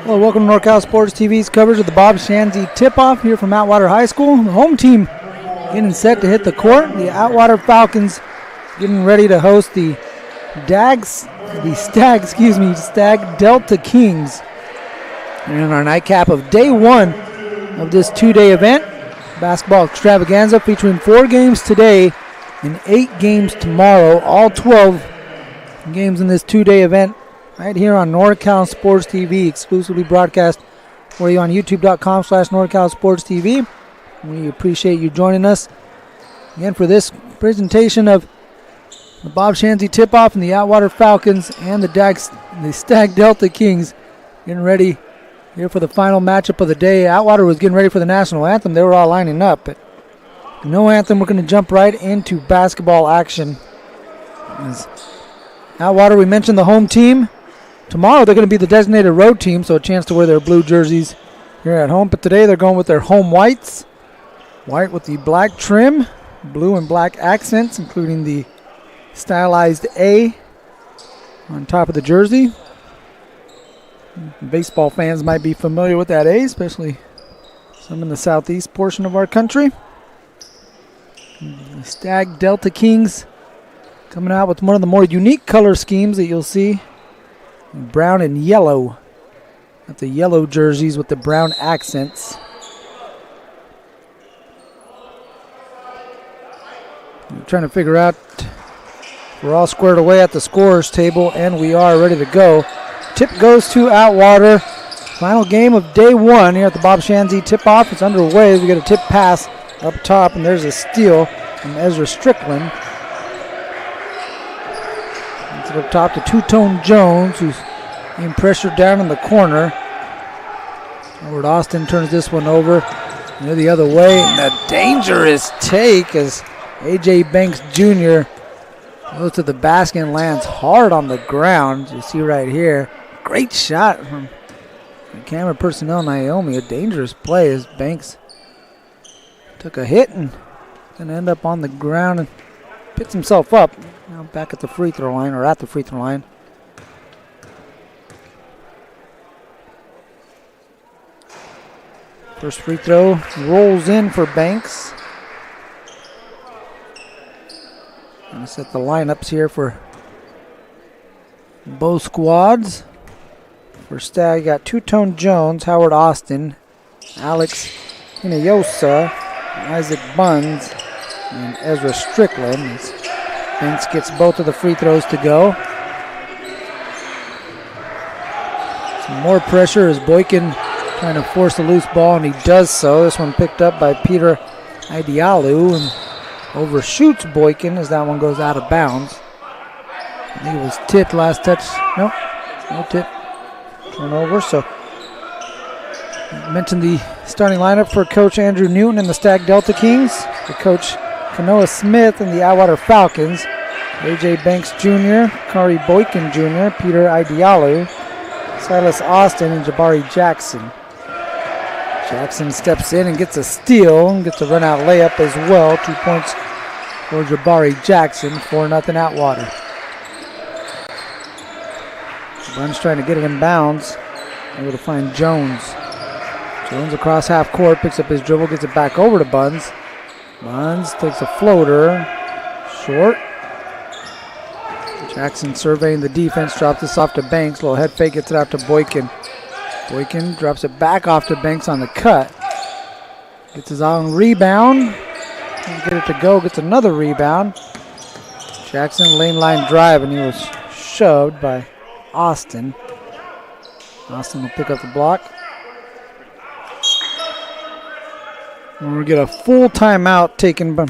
Well, welcome to NorCal Sports TV's coverage of the Bob Schanze Tip-Off here from Atwater High School. The home team getting set to hit the court. The Atwater Falcons getting ready to host the Stagg Delta Kings. And in our nightcap of day one of this two-day event, basketball extravaganza featuring 4 games today and 8 games tomorrow, all 12 games in this two-day event right here on NorCal Sports TV, exclusively broadcast for you on youtube.com/NorCal Sports TV. We appreciate you joining us again for this presentation of the Bob Schanze Tip-Off and the Atwater Falcons and the Stagg Delta Kings getting ready here for the final matchup of the day. Atwater was getting ready for the national anthem. They were all lining up, but no anthem. We're going to jump right into basketball action. As Atwater, we mentioned the home team. Tomorrow they're going to be the designated road team, so a chance to wear their blue jerseys here at home. But today they're going with their home whites. White with the black trim, blue and black accents, including the stylized A on top of the jersey. Baseball fans might be familiar with that A, especially some in the southeast portion of our country. The Stagg Delta Kings coming out with one of the more unique color schemes that you'll see. Brown and yellow. Got the yellow jerseys with the brown accents. I'm trying to figure out, we're all squared away at the scorers table, and we are ready to go. Tip goes to Atwater. Final game of day one here at the Bob Schanze Tip-Off. It's underway. We get a tip pass up top, and there's a steal from Ezra Strickland. It's up top to Two-Tone Jones, who's being pressured down in the corner. Howard Austin turns this one over the other way, and a dangerous take as A.J. Banks Jr. goes to the basket and lands hard on the ground. You see right here, great shot from camera personnel Naomi. A dangerous play as Banks took a hit and gonna end up on the ground and picks himself up. Now back at the free throw line, or at the free throw line. First free throw rolls in for Banks. Gonna set the lineups here for both squads. For Stagg, got Two-Tone Jones, Howard Austin, Alex Hinojosa, Isaac Buns, and Ezra Strickland. As Banks gets both of the free throws to go. Some more pressure as Boykin trying to force a loose ball, and he does so. This one picked up by Peter Idealu and overshoots Boykin as that one goes out of bounds. I think it was tipped last touch. Nope, no tip. Turnover. So I mentioned the starting lineup for Coach Andrew Newton and the Stagg Delta Kings. For Coach Kanoa Smith and the Atwater Falcons. A.J. Banks Jr., Kari Boykin Jr., Peter Idealu, Silas Austin, and Jabari Jackson. Jackson steps in and gets a steal and gets a run-out layup as well. 2 points for Jabari Jackson, 4-0 Atwater. Buns trying to get it in bounds. Able to find Jones. Jones across half court, picks up his dribble, gets it back over to Buns. Buns takes a floater. Short. Jackson surveying the defense, drops this off to Banks. Little head fake, gets it out to Boykin. Boykin drops it back off to Banks on the cut. Gets his own rebound. Doesn't get it to go, gets another rebound. Jackson lane line drive, and he was shoved by Austin. Austin will pick up the block. And we'll get a full timeout taken by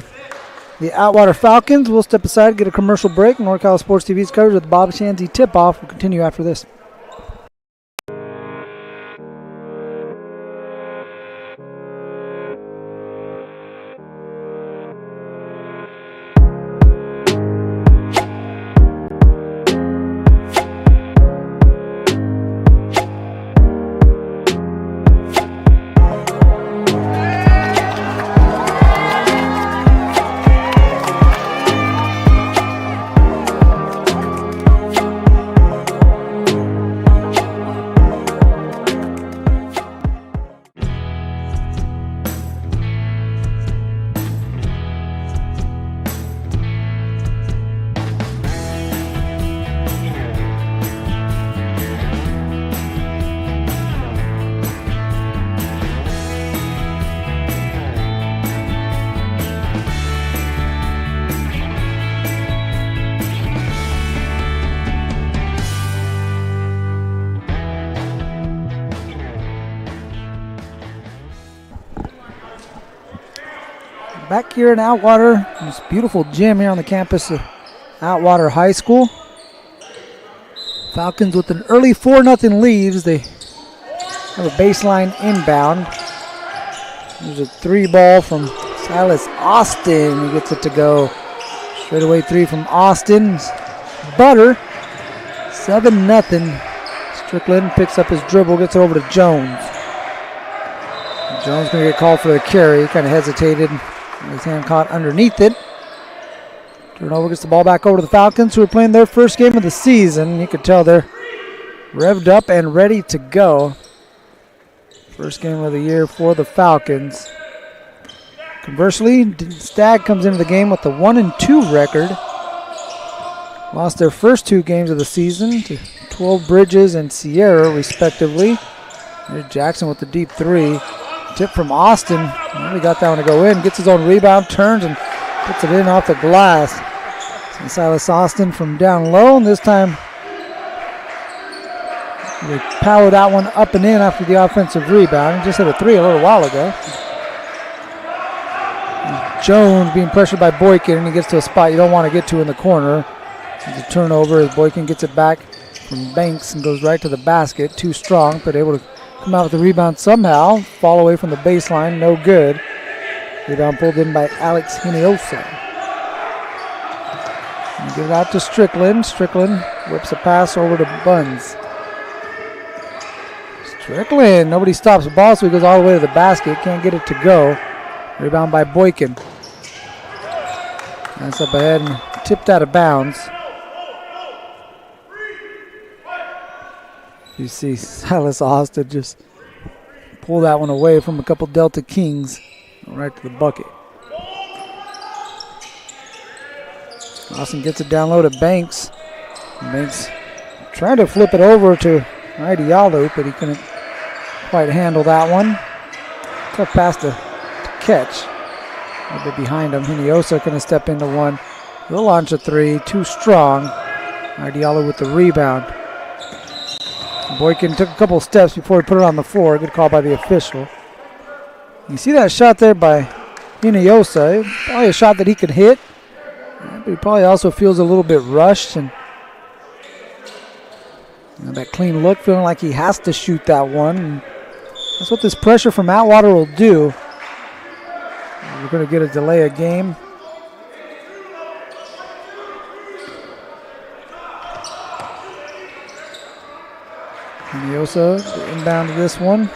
the Atwater Falcons. We'll step aside, get a commercial break. NorCal Sports TV's coverage of the Bob Schanze Tip-Off will continue after this. Back here in Atwater, this beautiful gym here on the campus of Atwater High School. Falcons with an early 4-0 lead as they have a baseline inbound. There's a three ball from Silas Austin. He gets it to go. Straightaway three from Austin. Butter. 7-0. Strickland picks up his dribble, gets it over to Jones. Jones going to get called for the carry. He kind of hesitated. His hand caught underneath it. Turnover, gets the ball back over to the Falcons, who are playing their first game of the season. You could tell they're revved up and ready to go. First game of the year for the Falcons. Conversely, Stagg comes into the game with a 1-2 record. Lost their first 2 games of the season to 12 Bridges and Sierra, respectively. There's Jackson with the deep 3. Tip from Austin. Well, he got that one to go in. Gets his own rebound, turns, and puts it in off the glass. And Silas Austin from down low, and this time they power that one up and in after the offensive rebound. He just hit a 3 a little while ago. And Jones being pressured by Boykin, and he gets to a spot you don't want to get to in the corner. It's a turnover as Boykin gets it back from Banks and goes right to the basket. Too strong, but able to come out with the rebound somehow. Fall away from the baseline, no good. Rebound pulled in by Alex Hinojosa. And give it out to Strickland. Strickland whips a pass over to Buns. Strickland, nobody stops the ball, so he goes all the way to the basket. Can't get it to go. Rebound by Boykin. That's up ahead and tipped out of bounds. You see Silas Austin just pull that one away from a couple Delta Kings right to the bucket. Austin gets it down low to Banks. Banks trying to flip it over to Idealu, but he couldn't quite handle that one. Tough pass to catch. A little bit behind him. Hinojosa going to step into one. He'll launch a 3. Too strong. Idealu with the rebound. Boykin took a couple steps before he put it on the floor. Good call by the official. You see that shot there by Hinojosa. Probably a shot that he could hit. But he probably also feels a little bit rushed. And that clean look, feeling like he has to shoot that one. And that's what this pressure from Atwater will do. We're going to get a delay of game. Hinojosa inbound to this one.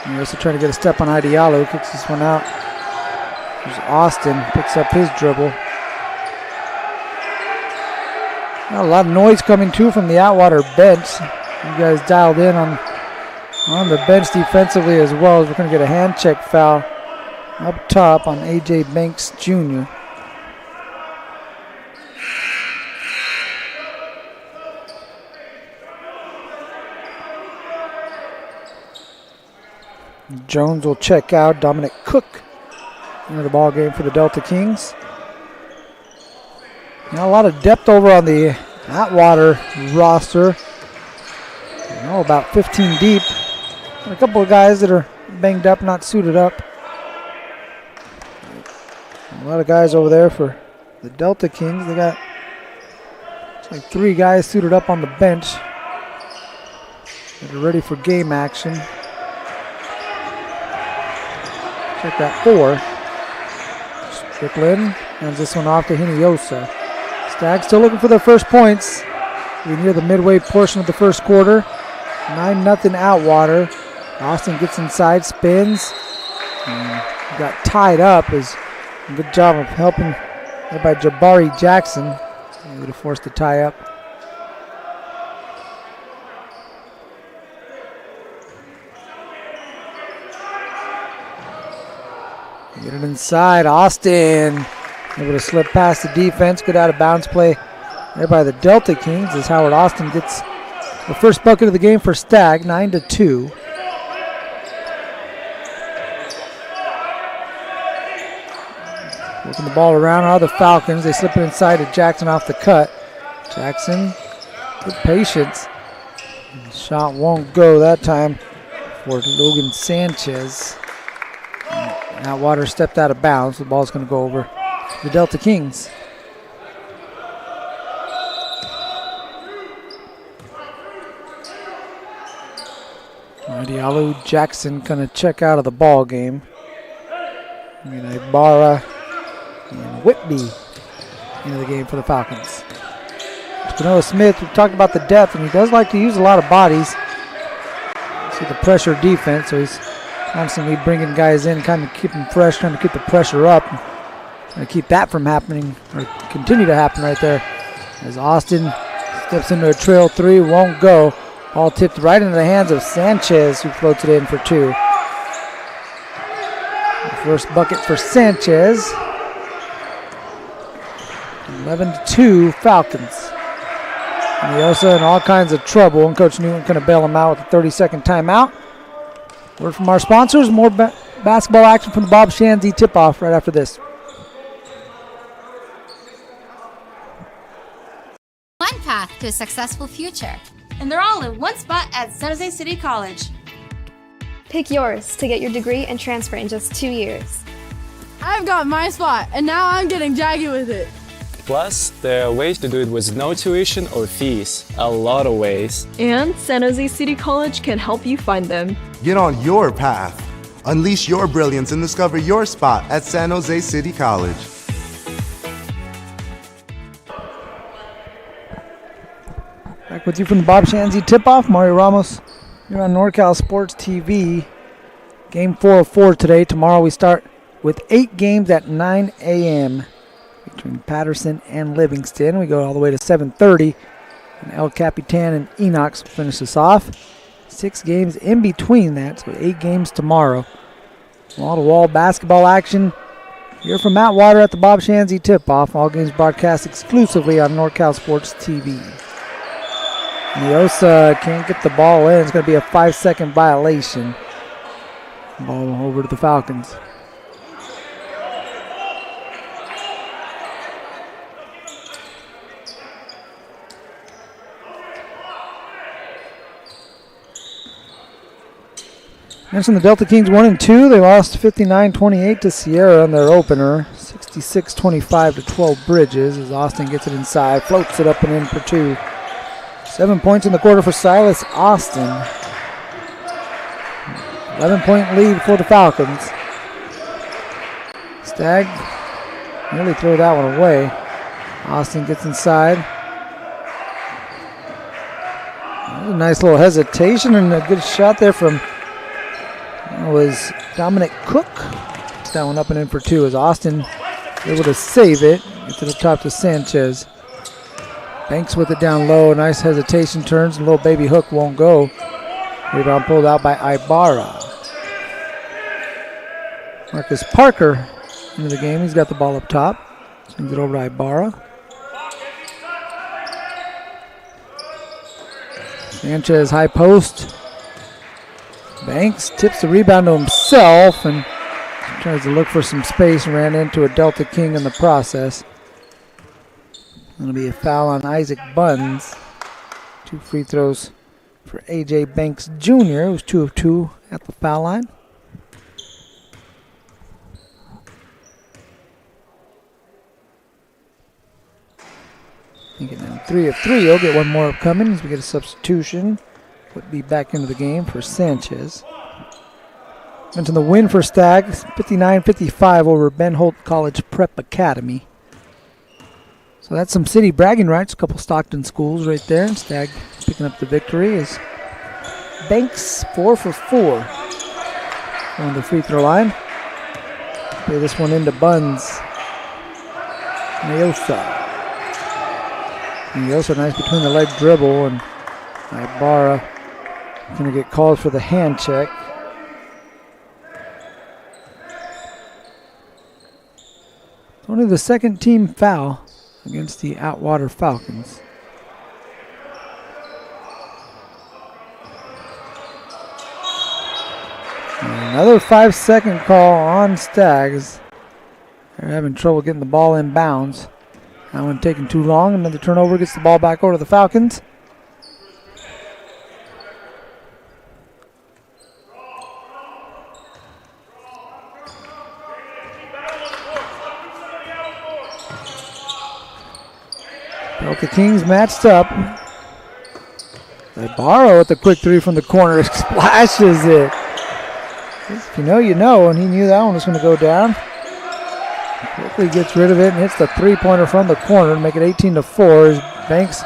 Hinojosa trying to get a step on Idealu. Kicks this one out. There's Austin. Picks up his dribble. A lot of noise coming too from the Atwater bench. You guys dialed in on the bench defensively as well, as we're going to get a hand check foul up top on A.J. Banks Jr. Jones will check out. Dominic Cook into the ball game for the Delta Kings. Now a lot of depth over on the Atwater roster. About 15 deep. And a couple of guys that are banged up, not suited up. A lot of guys over there for the Delta Kings. They got like 3 guys suited up on the bench that are ready for game action. Check that 4. Strickland hands this one off to Hinojosa. Stagg still looking for their first points. We're near the midway portion of the first quarter. 9-0 Atwater. Austin gets inside, spins. Got tied up. Good job of helping there by Jabari Jackson. He would have forced the tie up. Get it inside. Austin able to slip past the defense. Good out of bounds play there by the Delta Kings as Howard Austin gets the first bucket of the game for Stagg, 9-2. Working the ball around are the Falcons. They slip it inside to Jackson off the cut. Jackson with patience. The shot won't go that time for Logan Sanchez. Atwater stepped out of bounds. The ball's going to go over to the Delta Kings. Idealu Jackson going to check out of the ball game. Ibarra and Whitby into the game for the Falcons. Spinola Smith, we've talked about the depth, and he does like to use a lot of bodies. See the pressure defense, so he's constantly bringing guys in, kind of keep them fresh, trying to keep the pressure up, trying to keep that from happening, or continue to happen right there. As Austin steps into a trail 3, won't go. Ball tipped right into the hands of Sanchez, who floats it in for 2. The first bucket for Sanchez. 11-2 Falcons. And Yosa in all kinds of trouble, and Coach Newton going to bail him out with a 30-second timeout. Word from our sponsors, more basketball action from the Bob Schanze Tip-Off right after this. One path to a successful future. And they're all in one spot at San Jose City College. Pick yours to get your degree and transfer in just 2 years. I've got my spot, and now I'm getting jaggy with it. Plus, there are ways to do it with no tuition or fees. A lot of ways. And San Jose City College can help you find them. Get on your path. Unleash your brilliance and discover your spot at San Jose City College. Back with you from the Bob Schanze Tip-Off. Mario Ramos here on NorCal Sports TV. Game 4 of 4 today. Tomorrow we start with 8 games at 9 a.m. between Patterson and Livingston. We go all the way to 7:30. And El Capitan and Enox will finish us off. 6 games in between that, so 8 games tomorrow. Wall-to-wall basketball action here from Atwater at the Bob Schanze Tip-Off. All games broadcast exclusively on NorCal Sports TV. Yosa can't get the ball in. It's going to be a 5-second violation. Ball over to the Falcons. Mentioned the Delta Kings 1 and 2. They lost 59-28 to Sierra in their opener. 66-25 to 12 Bridges as Austin gets it inside, floats it up and in for 2. 7 points in the quarter for Silas Austin. 11-point lead for the Falcons. Stagg nearly threw that one away. Austin gets inside. That was a nice little hesitation and a good shot there from was Dominic Cook. Gets that one up and in for 2 as Austin able to save it. Gets it up top to Sanchez. Banks with it down low. Nice hesitation, turns. And little baby hook won't go. Rebound pulled out by Ibarra. Marcus Parker into the game. He's got the ball up top. Swings it over to Ibarra. Sanchez high post. Banks tips the rebound to himself and tries to look for some space and ran into a Delta King in the process. Going to be a foul on Isaac Buns. 2 free throws for A.J. Banks Jr., who's 2 of 2 at the foul line. Getting down 3 of 3. He'll get one more upcoming as we get a substitution. Would be back into the game for Sanchez. Into the win for Stagg, 59-55 over Ben Holt College Prep Academy. So that's some city bragging rights. A couple Stockton schools right there. And Stagg picking up the victory as Banks 4 for 4 on the free throw line. Play this one into Buns. Yosa. Yosa nice between the leg dribble, and Ibarra going to get called for the hand check. It's only the second team foul against the Atwater Falcons. And another 5-second call on Staggs. They're having trouble getting the ball in bounds. That one taking too long. Another turnover gets the ball back over to the Falcons. Delta Kings matched up. Ibarra with the quick 3 from the corner splashes it. If you know, you know, and he knew that one was going to go down. Quickly gets rid of it and hits the 3-pointer from the corner to make it 18-4. As Banks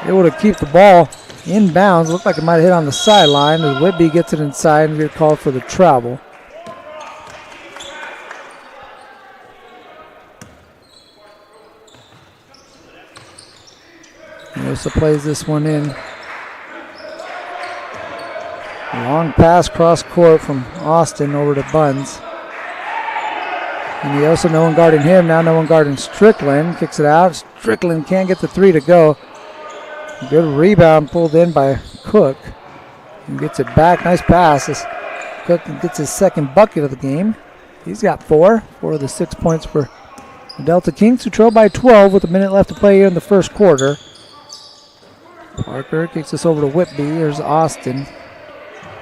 able to keep the ball in bounds. Looked like it might have hit on the sideline as Whitby gets it inside and gets called for the travel. Yosa plays this one in Long pass cross court from Austin over to Buns. And he also no one guarding him. Now no one guarding Strickland. Kicks it out. Strickland can't get the three to go. Good rebound pulled in by Cook. And gets it back. Nice pass. As Cook gets his second bucket of the game. He's got four of the 6 points for the Delta Kings, who trail by 12 with a minute left to play here in the first quarter. Parker kicks this over to Whitby. Here's Austin.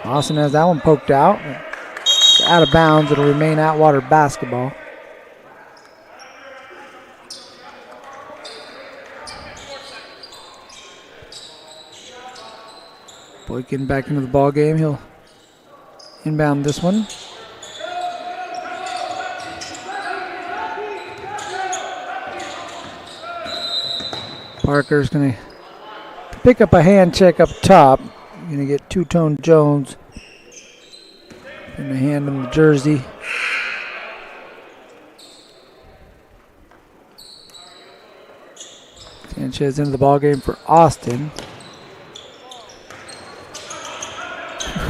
Austin has that one poked out. It's out of bounds. It'll remain Atwater basketball. Boykin back into the ball game. He'll inbound this one. Parker's going to pick up a hand check up top. Going to get Two-Tone Jones. Going to hand him the jersey. Sanchez into the ball game for Austin.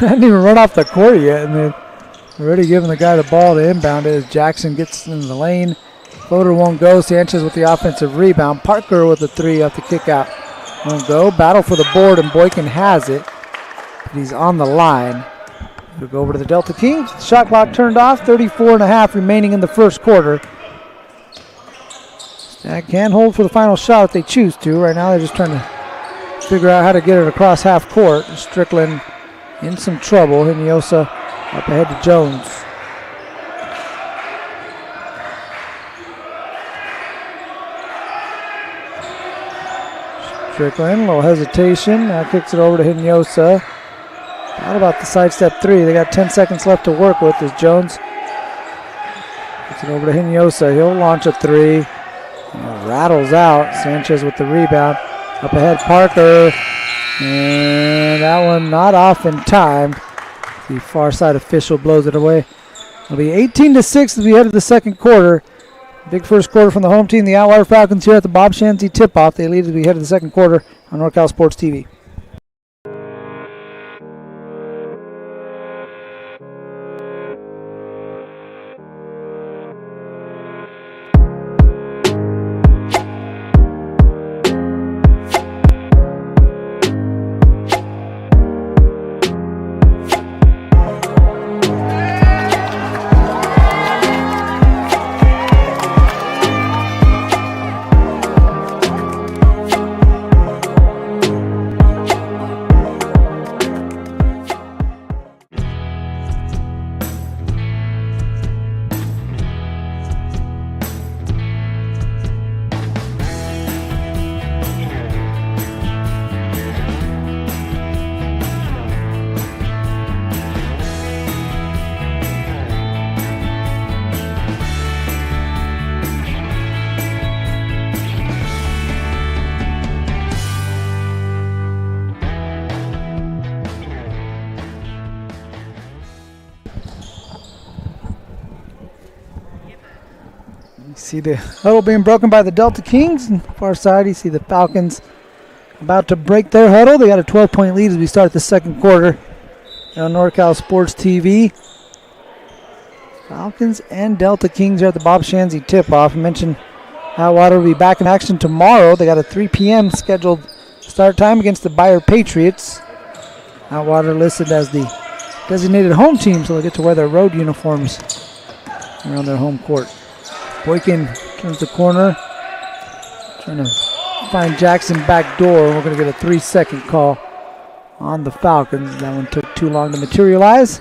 Hadn't even run off the court yet, and they're already giving the guy the ball to inbound it as Jackson gets into the lane. Floater won't go. Sanchez with the offensive rebound. Parker with the three off the kick out. Won't go. Battle for the board, and Boykin has it. But he's on the line. We'll go over to the Delta Kings. Shot clock turned off. 34.5 remaining in the first quarter. Stagg can hold for the final shot if they choose to. Right now they're just trying to figure out how to get it across half court. Strickland in some trouble. Hiniosa up ahead to Jones. Strickland, a little hesitation. Now kicks it over to Hiniosa. Not about the sidestep three. They got 10 seconds left to work with as Jones kicks it over to Hiniosa. He'll launch a three. And rattles out. Sanchez with the rebound. Up ahead, Parker. And that one not off in time. The far side official blows it away. It'll be 18-6 as we head to the second quarter. Big first quarter from the home team, the Atwater Falcons, here at the Bob Schanze Tip-Off. They lead as we head to the second quarter on NorCal Sports TV. See the huddle being broken by the Delta Kings. On the far side, you see the Falcons about to break their huddle. They got a 12-point lead as we start the second quarter on NorCal Sports TV. Falcons and Delta Kings are at the Bob Schanze Tip-Off. I mentioned Atwater will be back in action tomorrow. They got a 3 p.m. scheduled start time against the Bayer Patriots. Atwater listed as the designated home team, so they'll get to wear their road uniforms around their home court. Boykin turns the corner, trying to find Jackson back door. We're going to get a 3-second call on the Falcons. That one took too long to materialize.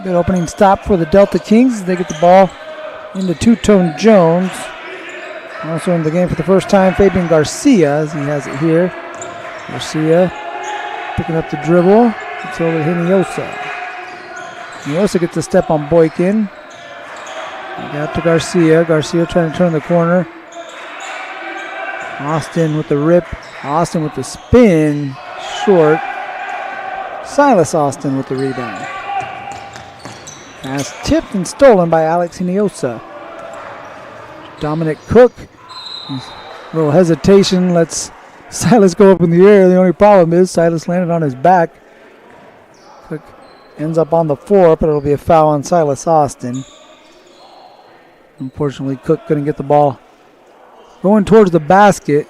Good opening stop for the Delta Kings. They get the ball into Two-Tone Jones. Also in the game for the first time, Fabian Garcia, as he has it here. Garcia picking up the dribble. It's over to Hiniosa. Hiniosa gets a step on Boykin. Got to Garcia. Garcia trying to turn the corner. Austin with the rip. Austin with the spin. Short. Silas Austin with the rebound. Pass tipped and stolen by Alex Hiniosa. Dominic Cook. A little hesitation. Lets Silas go up in the air. The only problem is Silas landed on his back. Cook ends up on the floor, but it'll be a foul on Silas Austin. Unfortunately, Cook couldn't get the ball going towards the basket.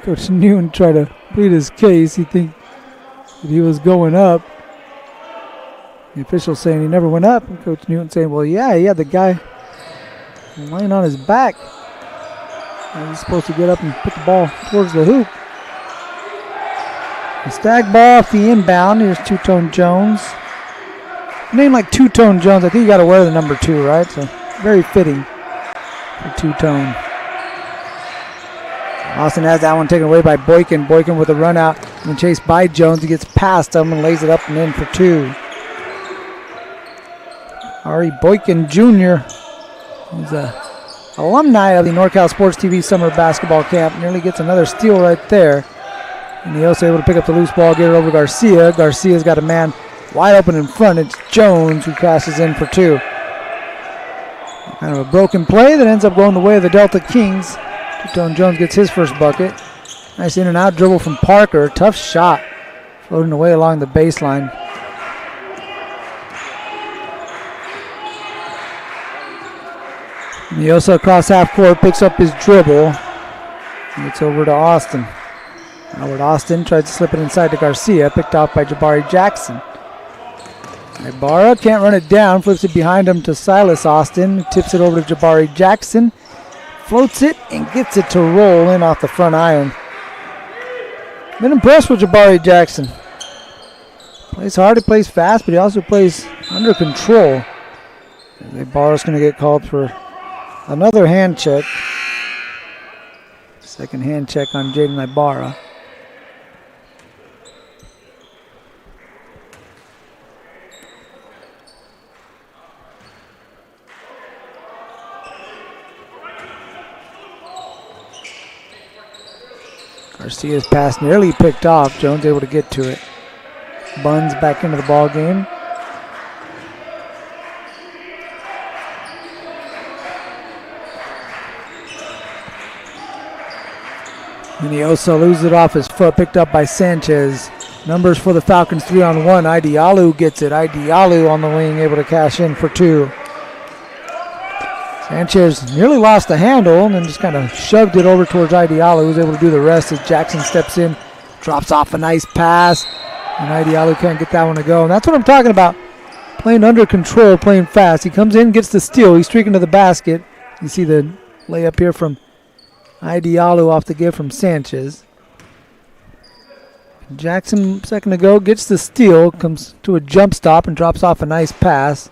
Coach Newton tried to plead his case. He think that he was going up. The official saying he never went up. And Coach Newton saying, well, yeah, he had the guy lying on his back. And he's supposed to get up and put the ball towards the hoop. The Stagg ball off the inbound. Here's Two-Tone Jones. Name like Two-Tone Jones. I think you got to wear the number 2, right? So very fitting for Two-Tone. Austin has that one taken away by Boykin. Boykin with a run out and chased by Jones. He gets past him and lays it up and in for 2. Ari Boykin Jr. He's an alumni of the NorCal Sports TV Summer Basketball Camp. Nearly gets another steal right there. And he also able to pick up the loose ball, get it over to Garcia. Garcia's got a man wide open in front. It's Jones who crashes in for 2. Kind of a broken play that ends up going the way of the Delta Kings. Two-Tone Jones gets his first bucket. Nice in and out dribble from Parker. Tough shot. Floating away along the baseline. Niosa across half court, picks up his dribble. Gets over to Austin. Howard Austin tries to slip it inside to Garcia, picked off by Jabari Jackson. Ibarra can't run it down, flips it behind him to Silas Austin, tips it over to Jabari Jackson, floats it and gets it to roll in off the front iron. Been impressed with Jabari Jackson. Plays hard, he plays fast, but he also plays under control. Ibarra's going to get called for another hand check. Second hand check on Jaden Ibarra. Garcia's pass nearly picked off. Jones able to get to it. Buns back into the ball game. Niosa loses it off his foot, picked up by Sanchez. Numbers for the Falcons 3-on-1. Idialu gets it. Idialu on the wing, able to cash in for 2. Sanchez nearly lost the handle and then just kind of shoved it over towards Idialu, who's able to do the rest as Jackson steps in, drops off a nice pass, and Idialu can't get that one to go. And that's what I'm talking about, playing under control, playing fast. He comes in, gets the steal, he's streaking to the basket. You see the layup here from Idialu off the give from Sanchez. Jackson, second ago, gets the steal, comes to a jump stop and drops off a nice pass.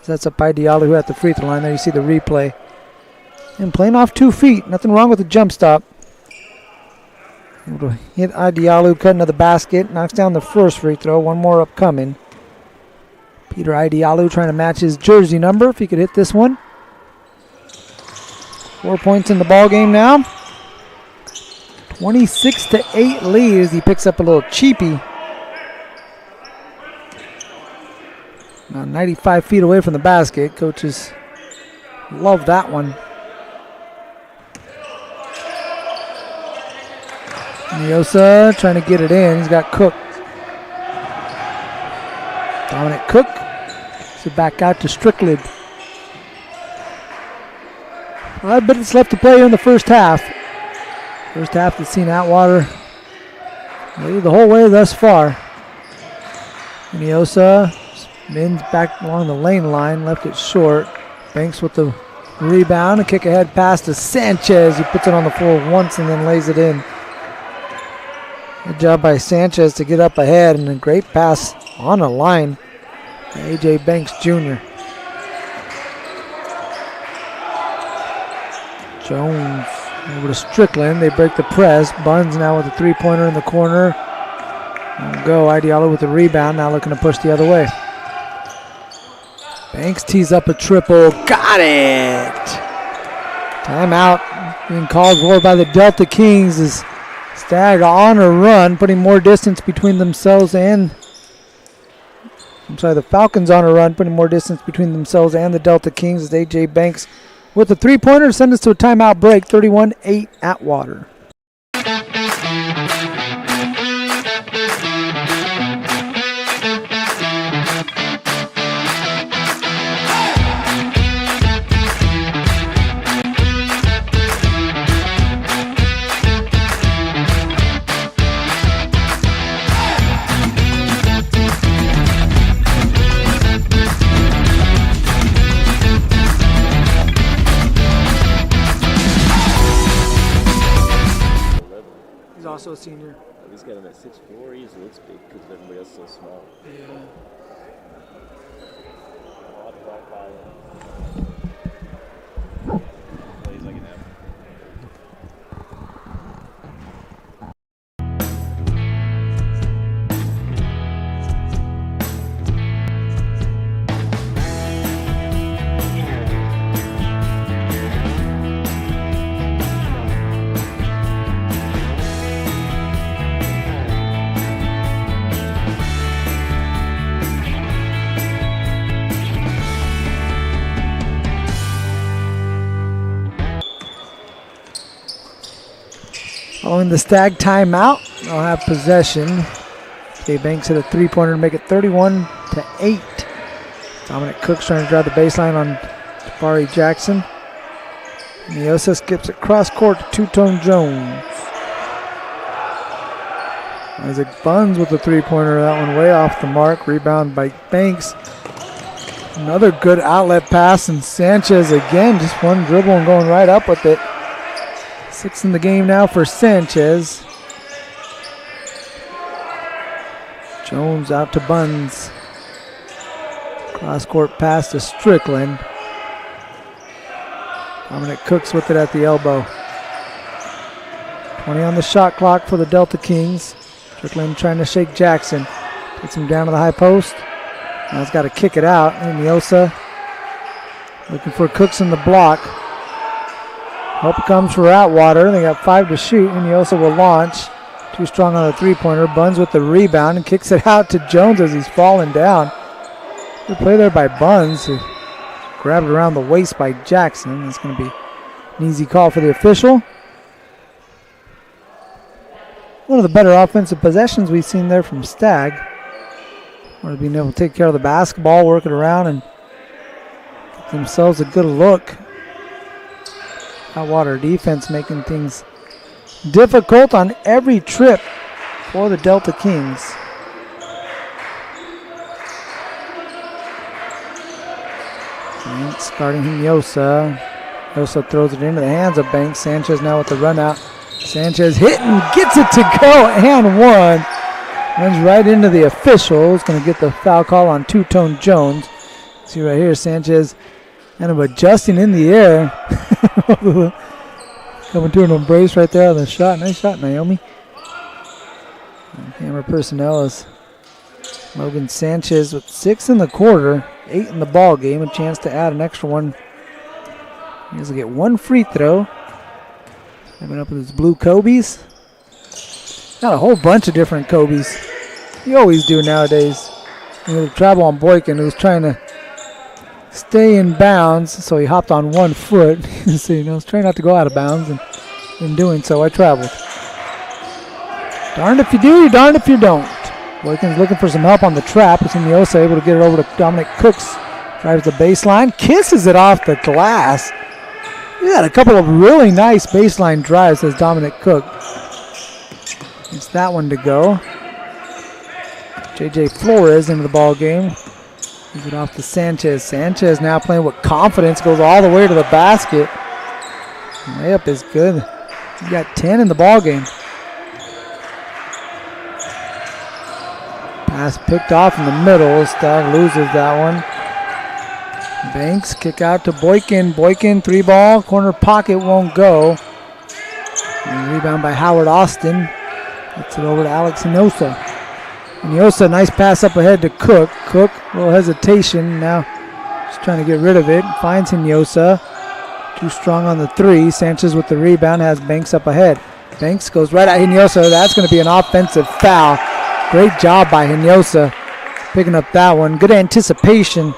That's up by Idialu who at the free throw line. There you see the replay. And playing off 2 feet. Nothing wrong with the jump stop. Able to hit Idialu, cutting to the basket. Knocks down the first free throw. One more upcoming. Peter Idialu trying to match his jersey number if he could hit this one. 4 points in the ball game now. 26-8 lead as he picks up a little cheapie. Now 95 feet away from the basket. Coaches love that one. Niosa trying to get it in. He's got Cook. Dominic Cook. So back out to Strickland. 5 minutes left to play in the first half. First half that's seen Atwater lead the whole way thus far. Niosa spins back along the lane line, left it short. Banks with the rebound, a kick ahead pass to Sanchez. He puts it on the floor once and then lays it in. Good job by Sanchez to get up ahead, and a great pass on the line to A.J. Banks Jr. Jones over to Strickland. They break the press. Buns now with a three-pointer in the corner. Go. Idialu with the rebound. Now looking to push the other way. Banks tees up a triple. Got it! Timeout being called for by the Delta Kings as Stagg on a run, putting more distance between themselves and... the Falcons on a run, putting more distance between themselves and the Delta Kings as A.J. Banks with the three-pointer to send us to a timeout break, 31-8 Atwater. Also a senior. He's got him at 6'4". He looks big because everybody else is so small. Yeah. Plays like an apple. Following the Stagg timeout, they'll have possession. Jay Banks hit a three-pointer to make it 31-8. Dominic Cook's trying to drive the baseline on Tafari Jackson. Niosa skips it cross court to Two-Tone Jones. Isaac Buns with the three-pointer. That one way off the mark. Rebound by Banks. Another good outlet pass, and Sanchez again, just one dribble and going right up with it. 6 in the game now for Sanchez. Jones out to Buns. Cross court pass to Strickland. Dominic Cooks with it at the elbow. 20 on the shot clock for the Delta Kings. Strickland trying to shake Jackson. Takes him down to the high post. Now he's got to kick it out. Niosa looking for Cooks in the block. Help comes for Atwater. They got 5 to shoot. Niosa will launch. Too strong on the three-pointer. Buns with the rebound and kicks it out to Jones as he's falling down. Good play there by Buns, who grabbed it around the waist by Jackson. It's going to be an easy call for the official. One of the better offensive possessions we've seen there from Stagg. Or being able to take care of the basketball, work it around, and get themselves a good look. Atwater defense making things difficult on every trip for the Delta Kings. Banks guarding Niosa. Niosa throws it into the hands of Banks. Sanchez now with the run out. Sanchez hitting, gets it to go, and one. Runs right into the official. He's going to get the foul call on Two-Tone Jones. See right here, Sanchez kind of adjusting in the air. Coming to an embrace right there on the shot. Nice shot, Naomi. And camera personnel is Logan Sanchez with 6 in the quarter, 8 in the ball game. A chance to add an extra one. He has to get 1 free throw. Coming up with his blue Kobe's. Got a whole bunch of different Kobe's. You always do nowadays. You know, the travel on Boykin, who's trying to stay in bounds, so he hopped on 1 foot. So, you know, I was trying not to go out of bounds, and in doing so, I traveled. Darned if you do, you're darned if you don't. Boykin's looking for some help on the trap. It's Niosa able to get it over to Dominic Cooks. Drives the baseline, kisses it off the glass. He had a couple of really nice baseline drives, as Dominic Cook. It's that one to go. J.J. Flores into the ball game. Gives it off to Sanchez. Sanchez now playing with confidence. Goes all the way to the basket. Layup is good. He got 10 in the ball game. Pass picked off in the middle. Stagg loses that one. Banks kick out to Boykin. Boykin 3-ball. Corner pocket won't go. And rebound by Howard Austin. Gets it over to Alex Niosa. Niosa, nice pass up ahead to Cook. Cook, a little hesitation. Now just trying to get rid of it. Finds Niosa. Too strong on the 3. Sanchez with the rebound has Banks up ahead. Banks goes right at Niosa. That's going to be an offensive foul. Great job by Niosa picking up that one. Good anticipation.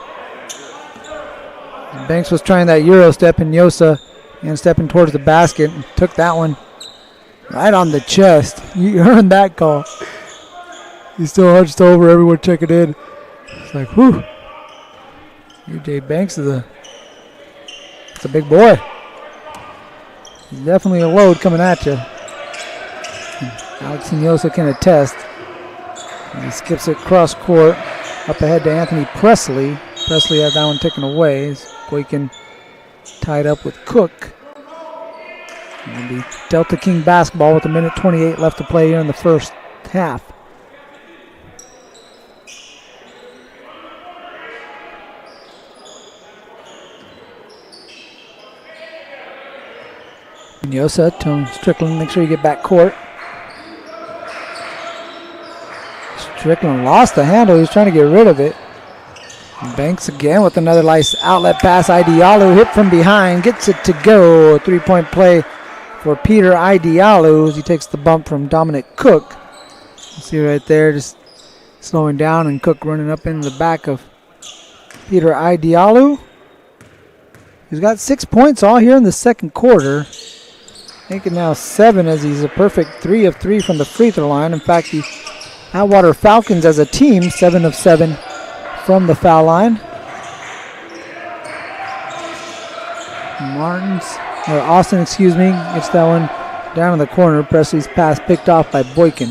Banks was trying that Euro step, and Yosa and stepping towards the basket and took that one right on the chest. You earned that call. He's still hunched over, everyone checking in. It's like, whew. UJ Banks is a big boy. He's definitely a load coming at you. Alex Yosa can attest. And he skips it cross court up ahead to Anthony Presley. Presley had that one taken away. Boykin tied up with Cook. It'll be Delta King basketball with 1:28 left to play here in the first half. Yosa telling Strickland, make sure you get back court. Strickland lost the handle. He was trying to get rid of it. Banks again with another nice outlet pass. Idialu hit from behind. Gets it to go. A three-point play for Peter Idialu as he takes the bump from Dominic Cook. You see right there, just slowing down, and Cook running up in the back of Peter Idialu. He's got 6 points all here in the second quarter. Making now 7 as he's a perfect 3 of 3 from the free throw line. In fact, the Atwater Falcons as a team, 7 of 7 from the foul line. Austin, gets that one down in the corner. Presley's pass picked off by Boykin.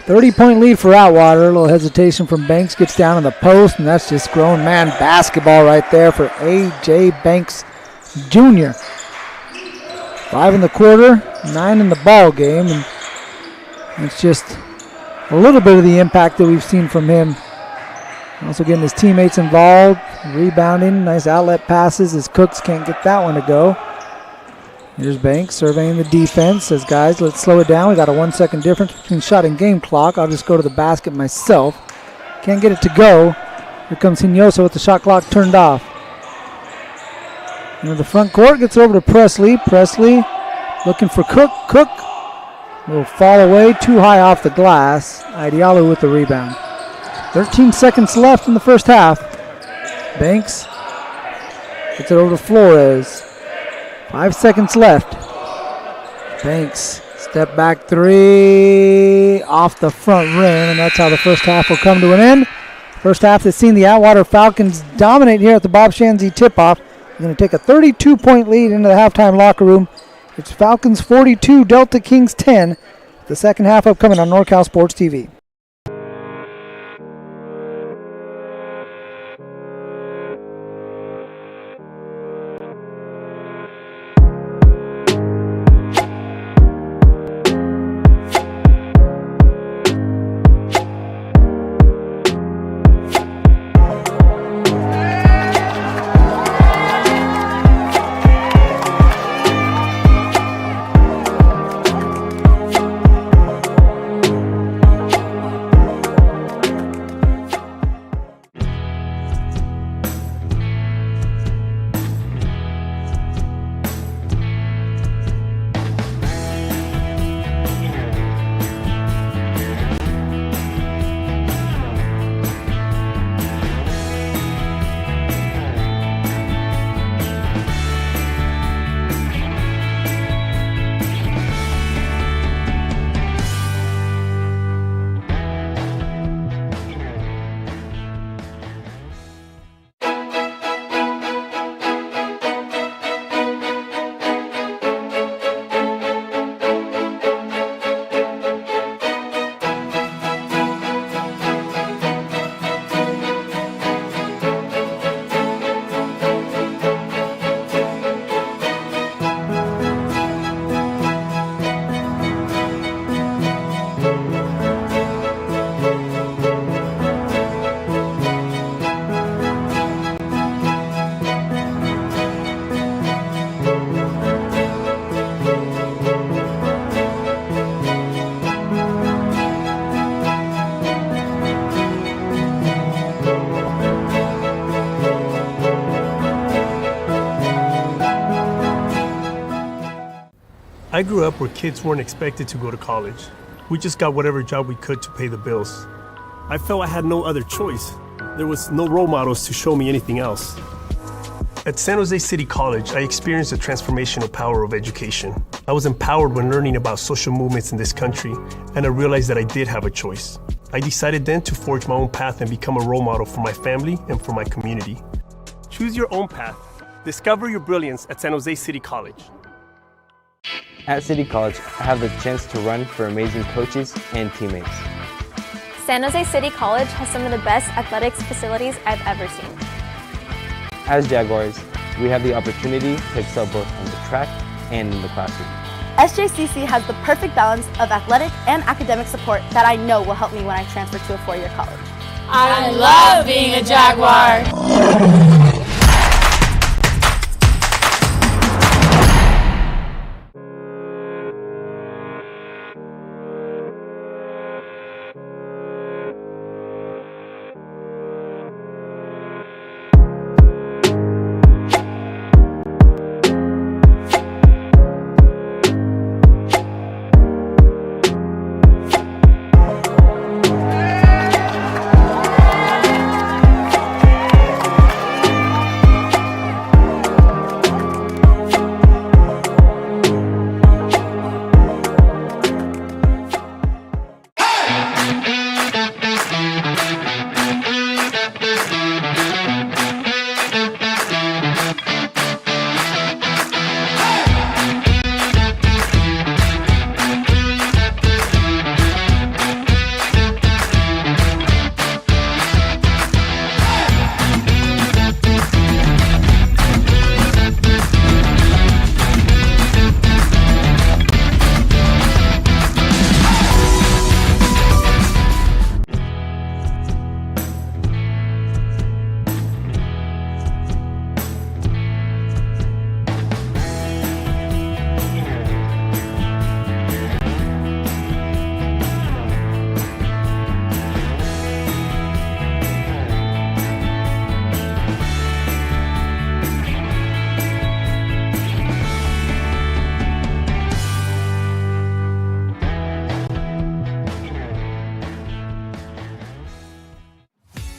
30-point lead for Atwater. A little hesitation from Banks. Gets down in the post, and that's just grown man basketball right there for A.J. Banks Jr. 5 in the quarter, 9 in the ball game, and it's just a little bit of the impact that we've seen from him. Also getting his teammates involved, rebounding, nice outlet passes as Cooks can't get that one to go. Here's Banks surveying the defense. Says, guys, let's slow it down. We got a 1 second difference between shot and game clock. I'll just go to the basket myself. Can't get it to go. Here comes Hinojosa with the shot clock turned off. Into the front court, gets over to Presley. Presley looking for Cook. Cook will fall away too high off the glass. Idialu with the rebound. 13 seconds left in the first half. Banks gets it over to Flores. 5 seconds left. Banks, step back three off the front rim, and that's how the first half will come to an end. First half has seen the Atwater Falcons dominate here at the Bob Schanze Tip-Off. They're going to take a 32-point lead into the halftime locker room. It's Falcons 42, Delta Kings 10. The second half upcoming on NorCal Sports TV. I grew up where kids weren't expected to go to college. We just got whatever job we could to pay the bills. I felt I had no other choice. There was no role models to show me anything else. At San Jose City College, I experienced the transformational power of education. I was empowered when learning about social movements in this country, and I realized that I did have a choice. I decided then to forge my own path and become a role model for my family and for my community. Choose your own path. Discover your brilliance at San Jose City College. At City College, I have the chance to run for amazing coaches and teammates. San Jose City College has some of the best athletics facilities I've ever seen. As Jaguars, we have the opportunity to excel both on the track and in the classroom. SJCC has the perfect balance of athletic and academic support that I know will help me when I transfer to a four-year college. I love being a Jaguar.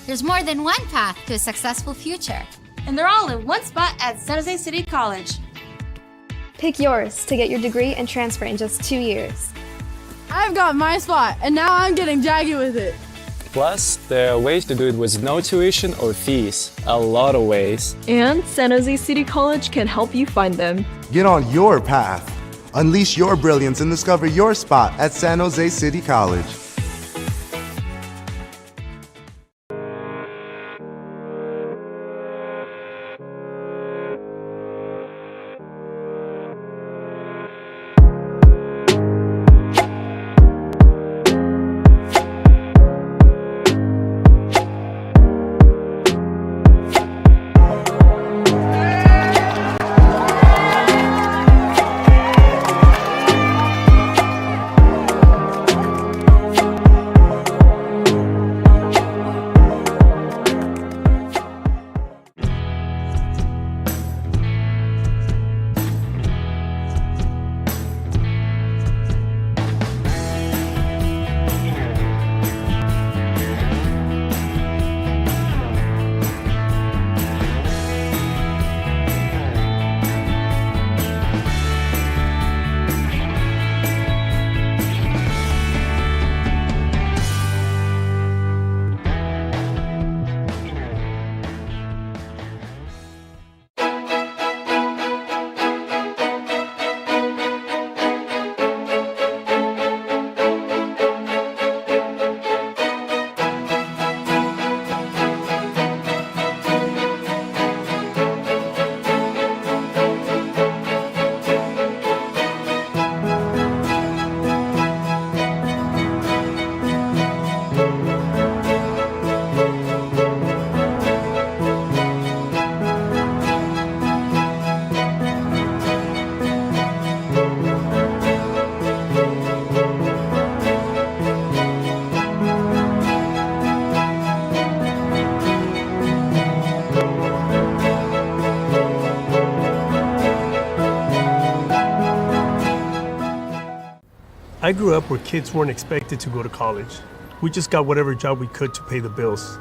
There's more than one path to a successful future. And they're all in one spot at San Jose City College. Pick yours to get your degree and transfer in just 2 years. I've got my spot, and now I'm getting jaggy with it. Plus, there are ways to do it with no tuition or fees. A lot of ways. And San Jose City College can help you find them. Get on your path. Unleash your brilliance and discover your spot at San Jose City College. I grew up where kids weren't expected to go to college. We just got whatever job we could to pay the bills.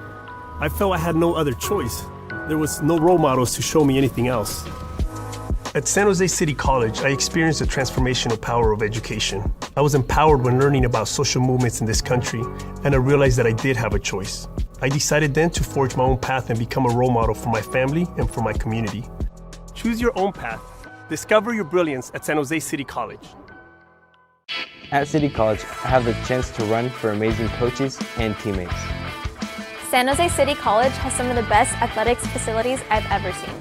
I felt I had no other choice. There was no role models to show me anything else. At San Jose City College, I experienced the transformational power of education. I was empowered when learning about social movements in this country, and I realized that I did have a choice. I decided then to forge my own path and become a role model for my family and for my community. Choose your own path. Discover your brilliance at San Jose City College. At City College, I have the chance to run for amazing coaches and teammates. San Jose City College has some of the best athletics facilities I've ever seen.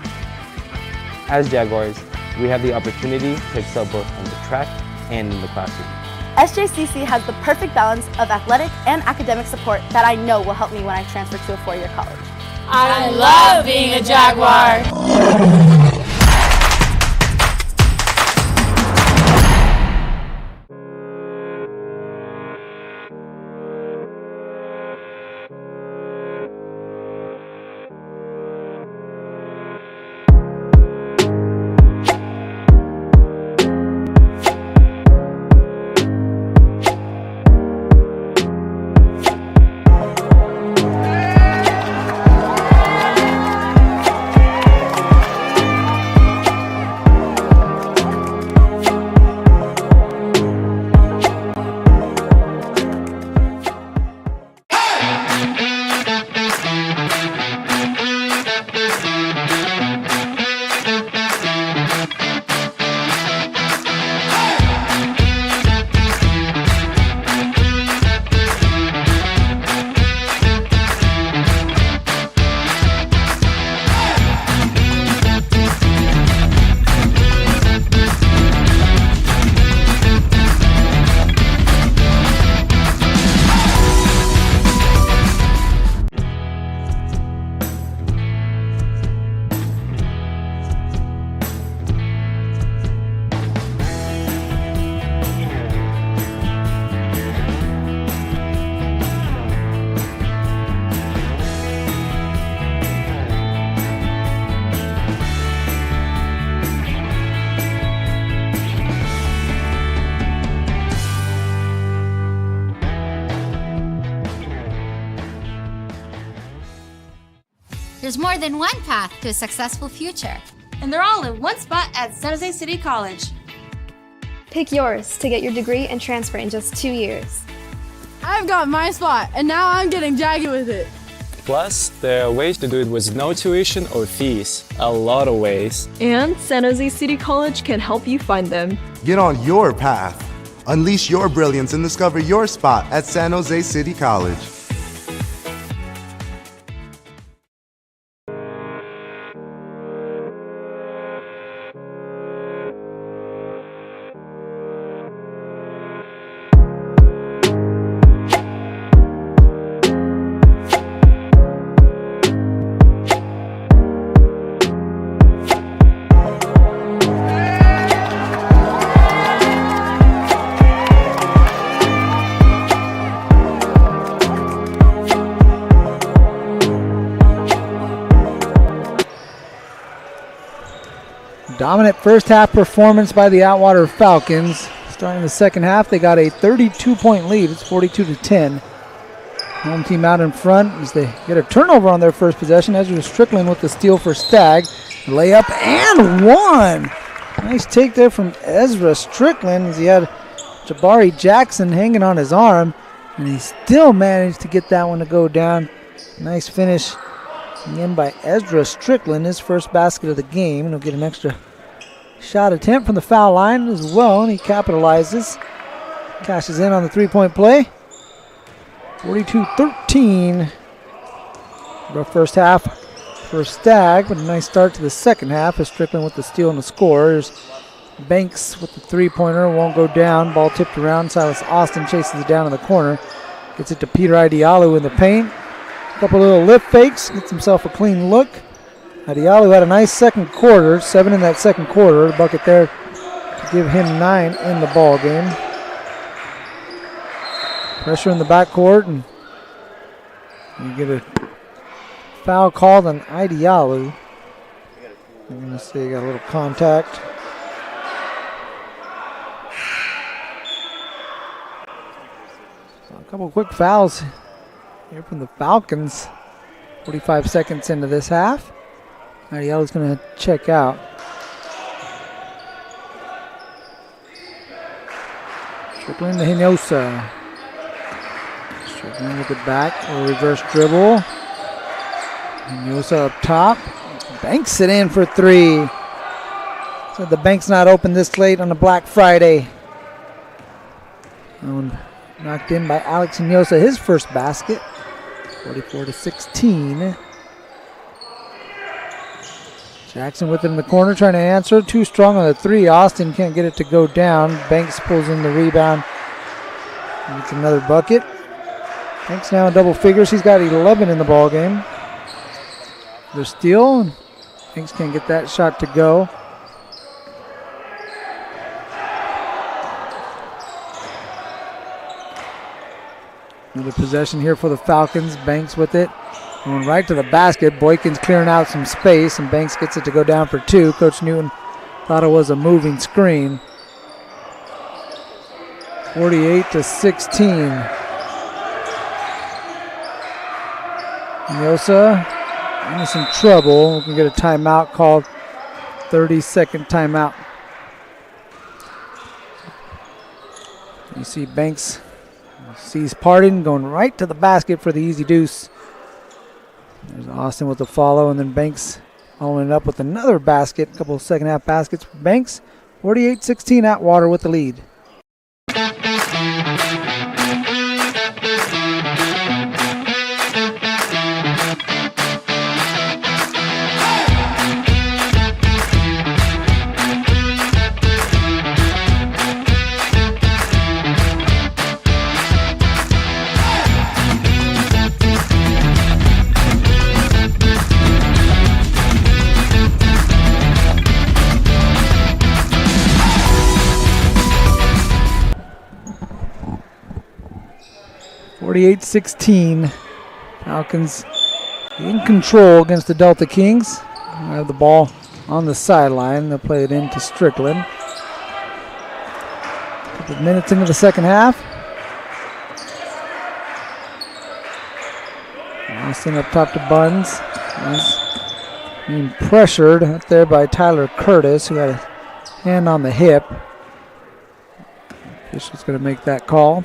As Jaguars, we have the opportunity to excel both on the track and in the classroom. SJCC has the perfect balance of athletic and academic support that I know will help me when I transfer to a four-year college. I love being a Jaguar. There's more than one path to a successful future. And they're all in one spot at San Jose City College. Pick yours to get your degree and transfer in just 2 years. I've got my spot, and now I'm getting jaggy with it. Plus, there are ways to do it with no tuition or fees. A lot of ways. And San Jose City College can help you find them. Get on your path. Unleash your brilliance and discover your spot at San Jose City College. Dominant first half performance by the Atwater Falcons. Starting the second half, they got a 32-point lead. It's 42-10. Home team out in front as they get a turnover on their first possession. Ezra Strickland with the steal for Stagg. Layup and one. Nice take there from Ezra Strickland as he had Jabari Jackson hanging on his arm, and he still managed to get that one to go down. Nice finish in by Ezra Strickland, his first basket of the game, and he'll get an extra shot attempt from the foul line as well, and he capitalizes. Cashes in on the three-point play. 42-13. Rough first half for Stagg, but a nice start to the second half as Strickland with the steal and the score. Here's Banks with the three-pointer, won't go down. Ball tipped around. Silas Austin chases it down in the corner. Gets it to Peter Idialu in the paint. Couple little lip fakes, gets himself a clean look. Idialu had a nice second quarter, 7 in that second quarter. A bucket there to give him 9 in the ball game. Pressure in the backcourt, and you get a foul called on Idialu. I'm going to say you got a little contact. So a couple quick fouls here from the Falcons. 45 seconds into this half. Ariella's going to check out. Strickland to Hinosa. Strickland with the back, or reverse dribble. Hinosa up top. Banks it in for 3. So the bank's not open this late on a Black Friday. Knocked in by Alex Hinosa, his first basket. 44-16. Jackson with it in the corner, trying to answer. Too strong on the 3. Austin can't get it to go down. Banks pulls in the rebound. Gets another bucket. Banks now in double figures. He's got 11 in the ball game. The steal. Banks can't get that shot to go. Another possession here for the Falcons. Banks with it. Going right to the basket. Boykins clearing out some space, and Banks gets it to go down for 2. Coach Newton thought it was a moving screen. 48-16. Hinosa in some trouble. We can get a timeout called. 30-second timeout. You see Banks sees Pardon going right to the basket for the easy deuce. There's Austin with the follow, and then Banks following it up with another basket. A couple of second half baskets for Banks. 48-16, Atwater with the lead. (48-16). Falcons in control against the Delta Kings. They have the ball on the sideline. They'll play it into Strickland. A couple of minutes into the second half. Austin up top to Buns. He's being pressured up there by Tyler Curtis, who had a hand on the hip. Official's going to make that call.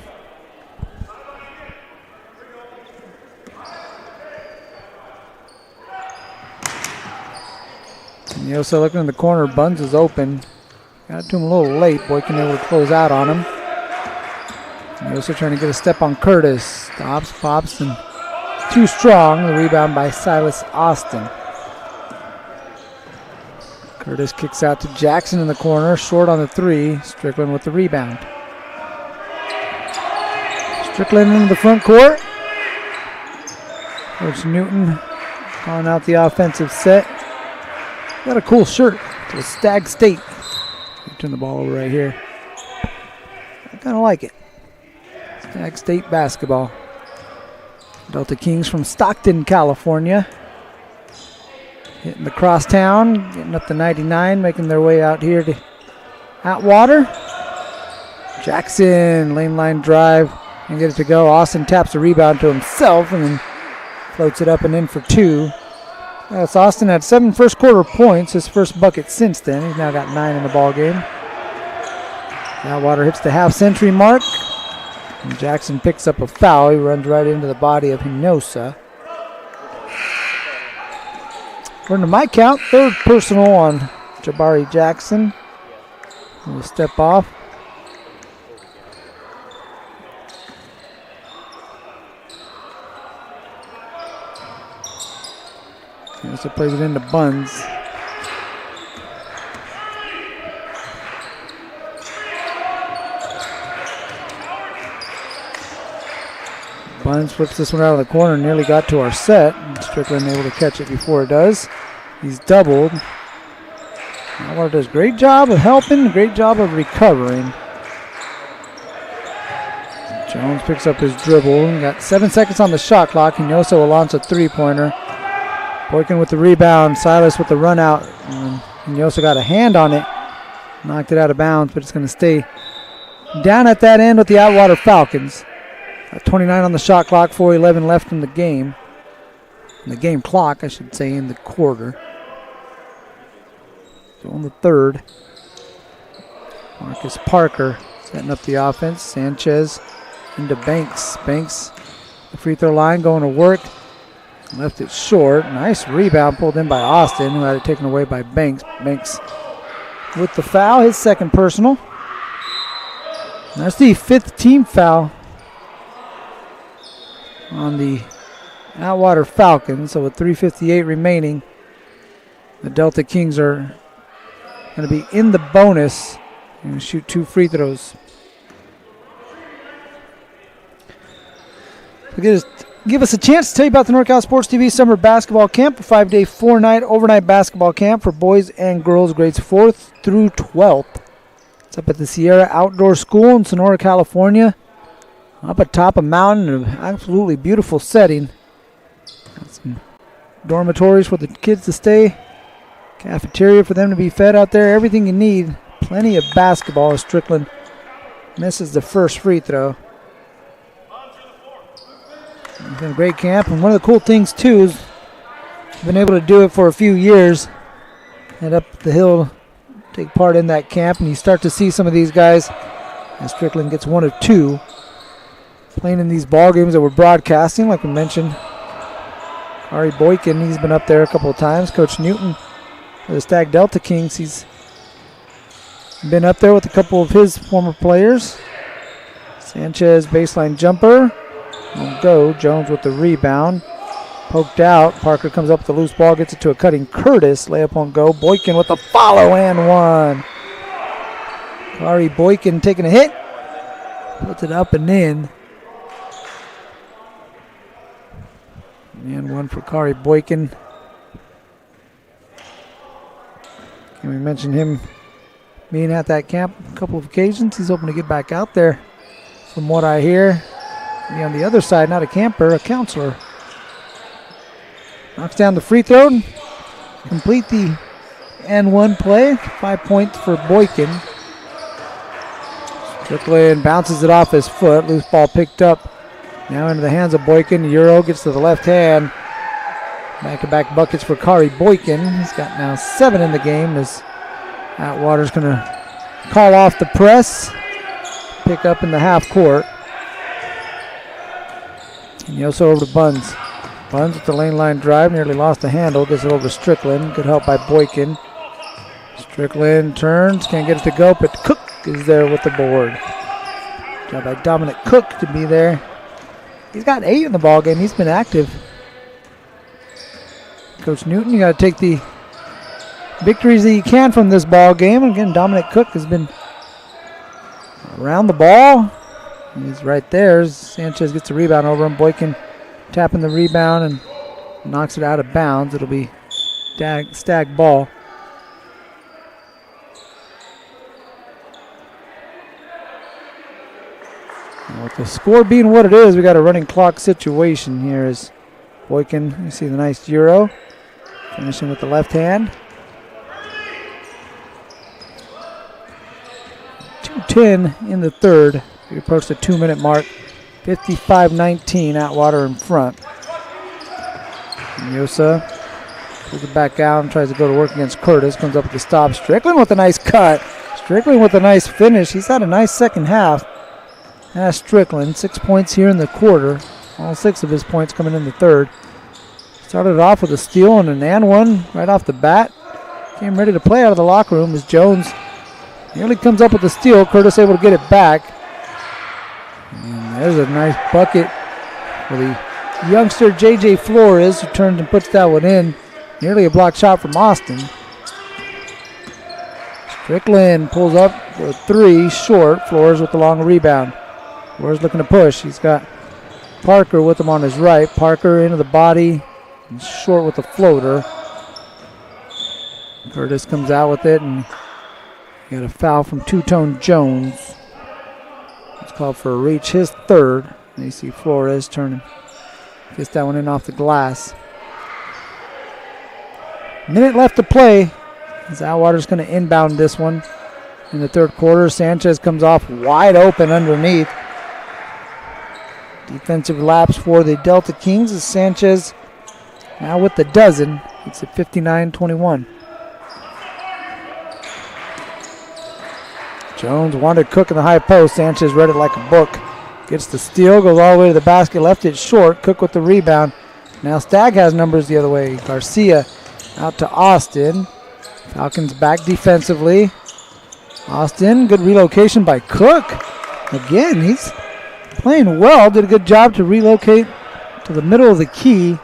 Hinosa looking in the corner. Buns is open. Got to him a little late. Boykin able to close out on him. Hinosa trying to get a step on Curtis. Stops, pops, and too strong. The rebound by Silas Austin. Curtis kicks out to Jackson in the corner. Short on the 3. Strickland with the rebound. Strickland into the front court. Coach Newton calling out the offensive set. Got a cool shirt. It's Stagg State. Turn the ball over right here. I kind of like it. Stagg State basketball. Delta Kings from Stockton, California. Hitting the crosstown, getting up to 99, making their way out here to Atwater. Jackson, lane line drive, and get it to go. Austin taps the rebound to himself and then floats it up and in for 2. That's Austin had 7 first quarter points, his first bucket since then. He's now got 9 in the ball game. Atwater hits the half century mark. And Jackson picks up a foul. He runs right into the body of Hinosa. According to my count, 3rd personal on Jabari Jackson. He'll step off. Hinosa plays it into Buns. Buns flips this one out of the corner, nearly got to our set. Strickland able to catch it before it does. He's doubled. Atwater does a great job of helping, great job of recovering. Jones picks up his dribble. He got 7 seconds on the shot clock. Hinosa will launch a 3-pointer. Boykin with the rebound. Silas with the run out. Hinosa got a hand on it. Knocked it out of bounds, but it's going to stay down at that end with the Atwater Falcons. Got 29 on the shot clock, 4:11 left in the game. the game clock, I should say, in the quarter. So on the third, Marcus Parker setting up the offense. Sanchez into Banks. Banks, the free throw line, going to work. Left it short. Nice rebound pulled in by Austin, who had it taken away by Banks. Banks with the foul, his second personal. And that's the 5th team foul on the Atwater Falcons. So with 3:58 remaining, the Delta Kings are going to be in the bonus and shoot 2 free throws. Give us a chance to tell you about the NorCal Sports TV Summer Basketball Camp, a 5-day, 4-night overnight basketball camp for boys and girls grades 4th through 12th. It's up at the Sierra Outdoor School in Sonora, California, up atop a mountain in an absolutely beautiful setting. Got some dormitories for the kids to stay, cafeteria for them to be fed out there, everything you need. Plenty of basketball as Strickland misses the first free throw. It's been a great camp, and one of the cool things too is I've been able to do it for a few years. Head up the hill, take part in that camp, and you start to see some of these guys as Strickland gets 1 of 2 playing in these ball games that we're broadcasting. Like we mentioned, Ari Boykin, he's been up there a couple of times. Coach Newton for the Stagg Delta Kings, he's been up there with a couple of his former players. Sanchez baseline jumper. Won't go. Jones with the rebound. Poked out. Parker comes up with the loose ball, gets it to a cutting Curtis. Layup won't go. Boykin with the follow and one. Kari Boykin taking a hit. Puts it up and in. And one for Kari Boykin. Can we mention him being at that camp a couple of occasions? He's hoping to get back out there. From what I hear, be on the other side, not a camper, a counselor. Knocks down the free throw. Complete the N1 play. 5 points for Boykin. Strickland bounces it off his foot. Loose ball picked up. Now into the hands of Boykin. Euro gets to the left hand. Back-to-back buckets for Kari Boykin. He's got now 7 in the game as Atwater's going to call off the press. Pick up in the half court. And Yoso over to Buns. Buns with the lane line drive, nearly lost the handle, gets it over to Strickland. Good help by Boykin. Strickland turns, can't get it to go, but Cook is there with the board. Job by Dominic Cook to be there. He's got 8 in the ball game. He's been active. Coach Newton, you got to take the victories that you can from this ball game. Again, Dominic Cook has been around the ball. He's right there. Sanchez gets the rebound over him. Boykin tapping the rebound and knocks it out of bounds. It'll be Stagg ball. Now with the score being what it is, we got a running clock situation here as Boykin, you see the nice Euro. Finishing with the left hand. 2:10 in the third. We approach the 2-minute mark. 55-19, Atwater in front. Yosa pulls it back out and tries to go to work against Curtis. Comes up with the stop. Strickland with a nice cut. Strickland with a nice finish. He's had a nice second half. That's Strickland. 6 points here in the quarter. All 6 of his points coming in the third. Started off with a steal and an and one right off the bat. Came ready to play out of the locker room as Jones nearly comes up with the steal. Curtis able to get it back. And there's a nice bucket for the youngster J.J. Flores, who turns and puts that one in. Nearly a block shot from Austin. Strickland pulls up for a 3, short. Flores with the long rebound. Flores looking to push. He's got Parker with him on his right. Parker into the body. And short with the floater. Curtis comes out with it, and got a foul from Two-Tone Jones. It's called for a reach, his third. And you see Flores turning. Gets that one in off the glass. Minute left to play. As Atwater's going to inbound this one in the third quarter. Sanchez comes off wide open underneath. Defensive lapse for the Delta Kings as Sanchez Now with the dozen, it's at 59-21. Jones wanted Cook in the high post. Sanchez read it like a book. Gets the steal, goes all the way to the basket, left it short. Cook with the rebound. Now Stagg has numbers the other way. Garcia out to Austin. Falcons back defensively. Austin, good relocation by Cook. Again, he's playing well. Did a good job to relocate to the middle of the key.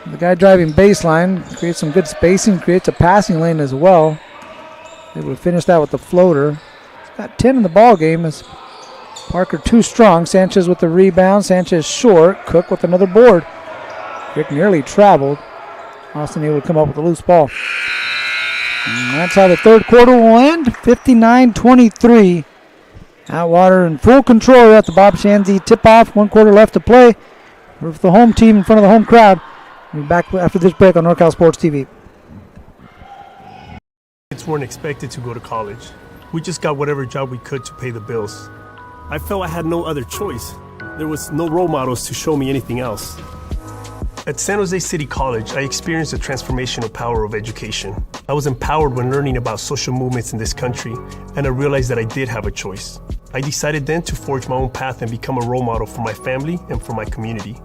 The guy driving baseline creates some good spacing, creates a passing lane as well. Able to finish that with the floater. He's got 10 in the ball game. As Parker too strong. Sanchez with the rebound. Sanchez short. Cook with another board. Rick nearly traveled. Austin able to come up with a loose ball. And that's how the third quarter will end. 59-23. Atwater in full control at the Bob Schanze Tip-Off. 1 quarter left to play. With the home team in front of the home crowd. We'll be back after this break on NorCal Sports TV. Kids weren't expected to go to college. We just got whatever job we could to pay the bills. I felt I had no other choice. There was no role models to show me anything else. At San Jose City College, I experienced the transformational power of education. I was empowered when learning about social movements in this country, and I realized that I did have a choice. I decided then to forge my own path and become a role model for my family and for my community.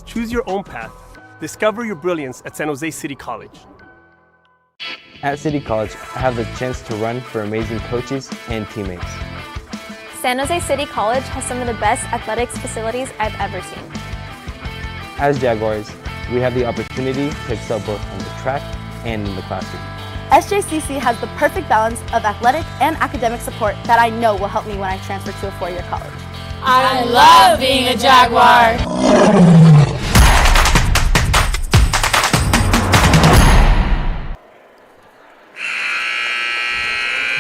Choose your own path. Discover your brilliance at San Jose City College. At City College, I have the chance to run for amazing coaches and teammates. San Jose City College has some of the best athletics facilities I've ever seen. As Jaguars, we have the opportunity to excel both on the track and in the classroom. SJCC has the perfect balance of athletic and academic support that I know will help me when I transfer to a four-year college. I love being a Jaguar.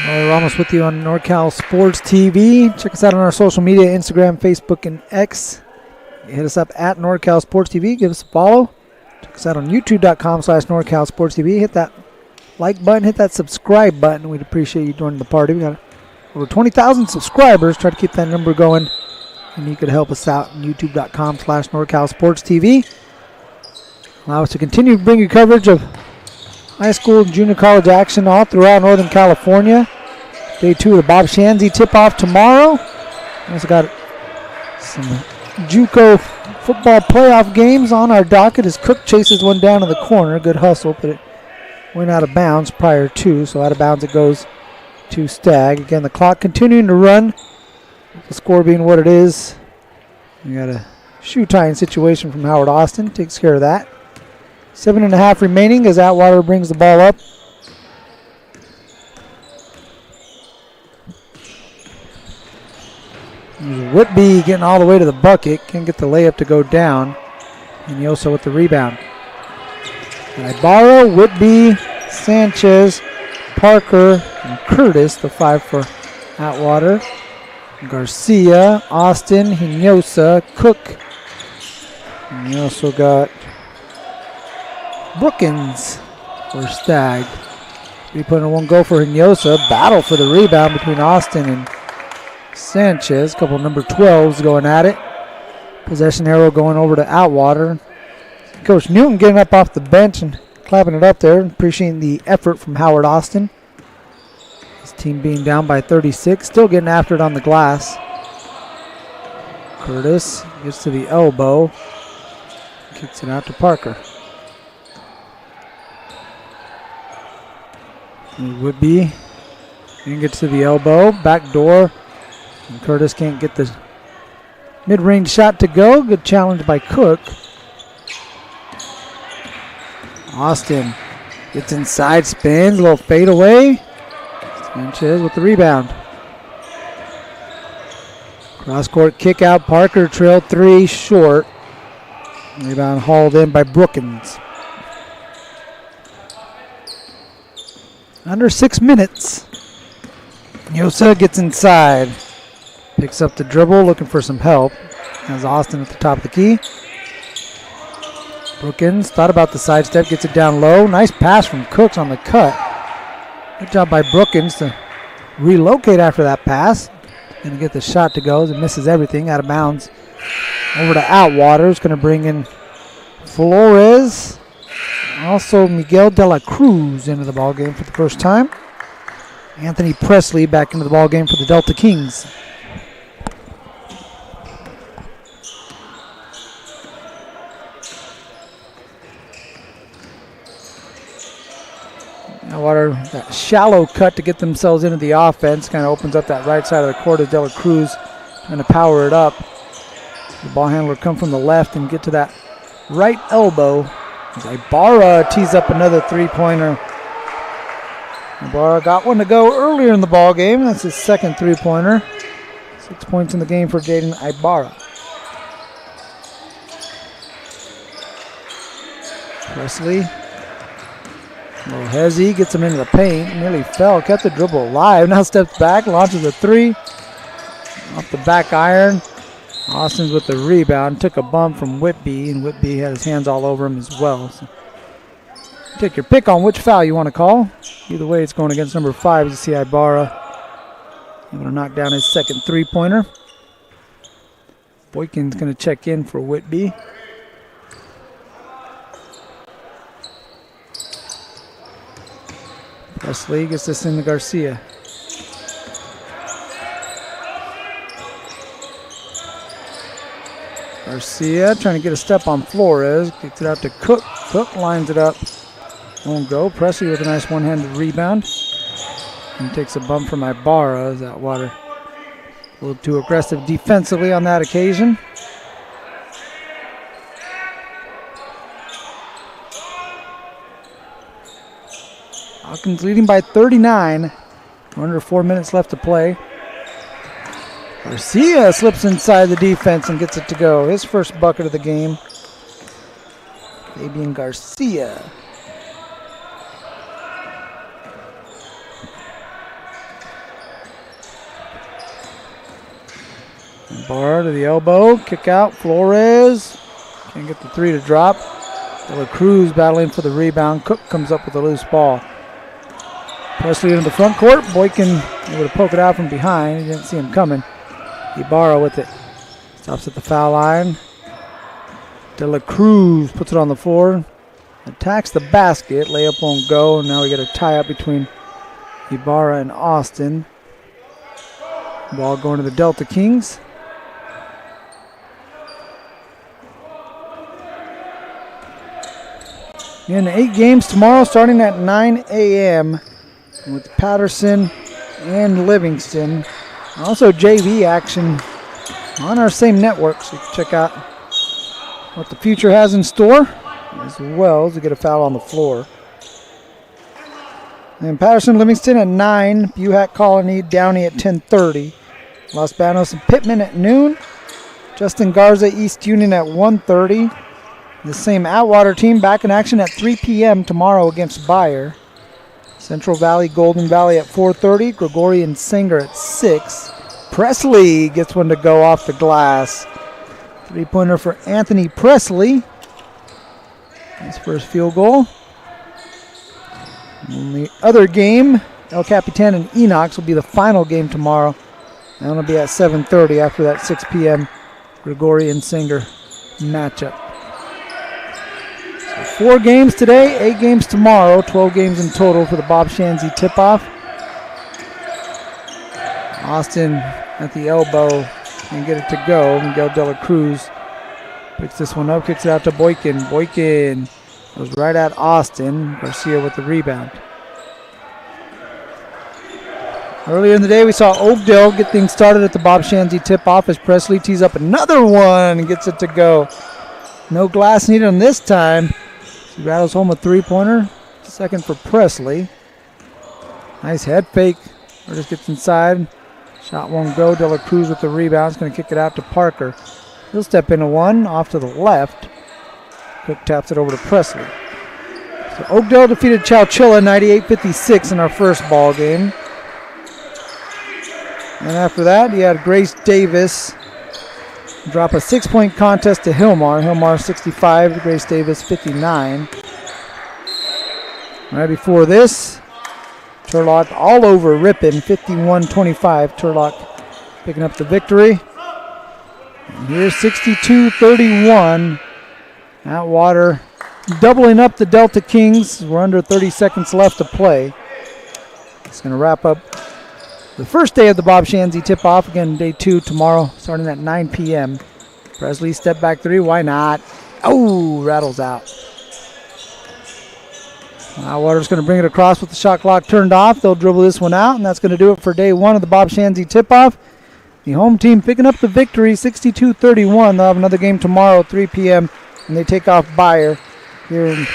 We're almost with you on NorCal Sports TV. Check us out on our social media, Instagram, Facebook, and X. Hit us up at NorCal Sports TV. Give us a follow. Check us out on youtube.com/NorCal Sports TV. Hit that like button. Hit that subscribe button. We'd appreciate you joining the party. We got over 20,000 subscribers. Try to keep that number going. And you could help us out on youtube.com/NorCal Sports TV. Allow us to continue to bring you coverage of high school and junior college action all throughout Northern California. Day 2 of the Bob Schanze Tip-Off tomorrow. We also got some JUCO football playoff games on our docket as Cook chases one down in the corner. Good hustle, but it went out of bounds prior to, so out of bounds it goes to Stagg. Again, the clock continuing to run. The score being what it is. We got a shoe tying situation from Howard Austin. Takes care of that. 7.5 remaining as Atwater brings the ball up. There's Whitby getting all the way to the bucket. Can't get the layup to go down. And Yosa with the rebound. Ibarra, Whitby, Sanchez, Parker, and Curtis, the 5 for Atwater. Garcia, Austin, Hinosa, Cook. And you also got Brookins for Stagg. 3.1 goal for Hinosa. Battle for the rebound between Austin and Sanchez. A couple number 12s going at it. Possession arrow going over to Atwater. Coach Newton getting up off the bench and clapping it up there. Appreciating the effort from Howard Austin. His team being down by 36. Still getting after it on the glass. Curtis gets to the elbow. Kicks it out to Parker. It would be. And gets to the elbow. Back door. And Curtis can't get the mid-range shot to go. Good challenge by Cook. Austin gets inside, spins, a little fade away. Sanchez with the rebound. Cross-court kick out. Parker trailed 3 short. Rebound hauled in by Brookins. Under 6 minutes. Yosa gets inside. Picks up the dribble, looking for some help. Has Austin at the top of the key. Brookins thought about the sidestep, gets it down low. Nice pass from Cooks on the cut. Good job by Brookins to relocate after that pass. Going to get the shot to go as it misses everything out of bounds. Over to Atwater. It's going to bring in Flores. Flores. Also Miguel de la Cruz into the ball game for the first time. Anthony Presley back into the ball game for the Delta Kings. Atwater, that shallow cut to get themselves into the offense, kind of opens up that right side of the court as De La Cruz trying to power it up. The ball handler come from the left and get to that right elbow. As Ibarra tees up another three-pointer. Ibarra got one to go earlier in the ball game. That's his second three-pointer. 6 points in the game for Jaden Ibarra. Presley. Hezzy gets him into the paint. Nearly fell. Kept the dribble alive. Now steps back. Launches a three. Off the back iron. Austin's with the rebound. Took a bump from Whitby, and Whitby had his hands all over him as well. So take your pick on which foul you want to call. Either way, it's going against number 5 as you see Ibarra able to knock down his second three-pointer. Boykin's going to check in for Whitby. Presley gets this into Garcia. Garcia trying to get a step on Flores. Kicks it out to Cook. Cook lines it up. Won't go. Presley with a nice one-handed rebound. And takes a bump from Ibarra as Atwater a little too aggressive defensively on that occasion. Hawkins leading by 39. Under 4 minutes left to play. Garcia slips inside the defense and gets it to go. His first bucket of the game. Fabian Garcia. Bar to the elbow. Kick out. Flores. Can't get the three to drop. De La Cruz battling for the rebound. Cook comes up with a loose ball. Presley into the front court. Boykin able to poke it out from behind. You didn't see him coming. Ibarra with it. Stops at the foul line. De La Cruz puts it on the floor. Attacks the basket. Layup won't go. Now we get a tie up between Ibarra and Austin. Ball going to the Delta Kings. In 8 games tomorrow starting at 9 a.m. with Patterson and Livingston. Also JV action on our same network, so you can check out what the future has in store, as well as to get a foul on the floor. And Patterson, Livingston at 9, Buhack, Colony, Downey at 10:30. Los Banos and Pittman at noon. Justin Garza, East Union at 1:30. The same Atwater team back in action at 3 p.m. tomorrow against Bayer. Central Valley, Golden Valley at 4:30. Gregorian Singer at 6. Presley gets one to go off the glass. Three-pointer for Anthony Presley. His first field goal. And the other game, El Capitan and Enox, will be the final game tomorrow. And it'll be at 7:30 after that 6 p.m. Gregorian Singer matchup. 4 games today, 8 games tomorrow, 12 games in total for the Bob Schanze Tip-Off. Austin at the elbow and get it to go. Miguel De La Cruz picks this one up, kicks it out to Boykin. Boykin goes right at Austin. Garcia with the rebound. Earlier in the day, we saw Oakdale get things started at the Bob Schanze Tip-Off as Presley tees up another one and gets it to go. No glass needed on this time. He rattles home a three-pointer. Second for Presley. Nice head fake. Or just gets inside. Shot won't go. De La Cruz with the rebound. He's going to kick it out to Parker. He'll step into one off to the left. Cook taps it over to Presley. So Oakdale defeated Chowchilla 98-56 in our first ball game. And after that, he had Grace Davis drop a 6-point contest to Hillmar. Hillmar 65, Grace Davis 59. Right before this, Turlock all over Ripon, 51-25. Turlock picking up the victory. And here's 62-31. Atwater doubling up the Delta Kings. We're under 30 seconds left to play. It's going to wrap up the first day of the Bob Schanze Tip-Off. Again, day 2 tomorrow, starting at 9 p.m. Presley, step back 3. Why not? Oh, rattles out. Atwater's going to bring it across with the shot clock turned off. They'll dribble this one out, and that's going to do it for day 1 of the Bob Schanze Tip-Off. The home team picking up the victory, 62-31. They'll have another game tomorrow at 3 p.m., and they take off Bayer. Here in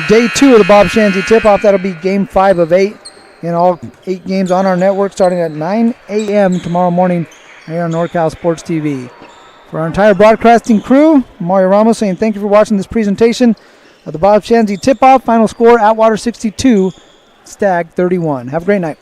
day 2 of the Bob Schanze Tip-Off, that'll be game 5 of 8. And all 8 games on our network starting at 9 a.m. tomorrow morning here on NorCal Sports TV. For our entire broadcasting crew, Mario Ramos saying thank you for watching this presentation of the Bob Schanze Tip-Off. Final score, Atwater 62, Stagg 31. Have a great night.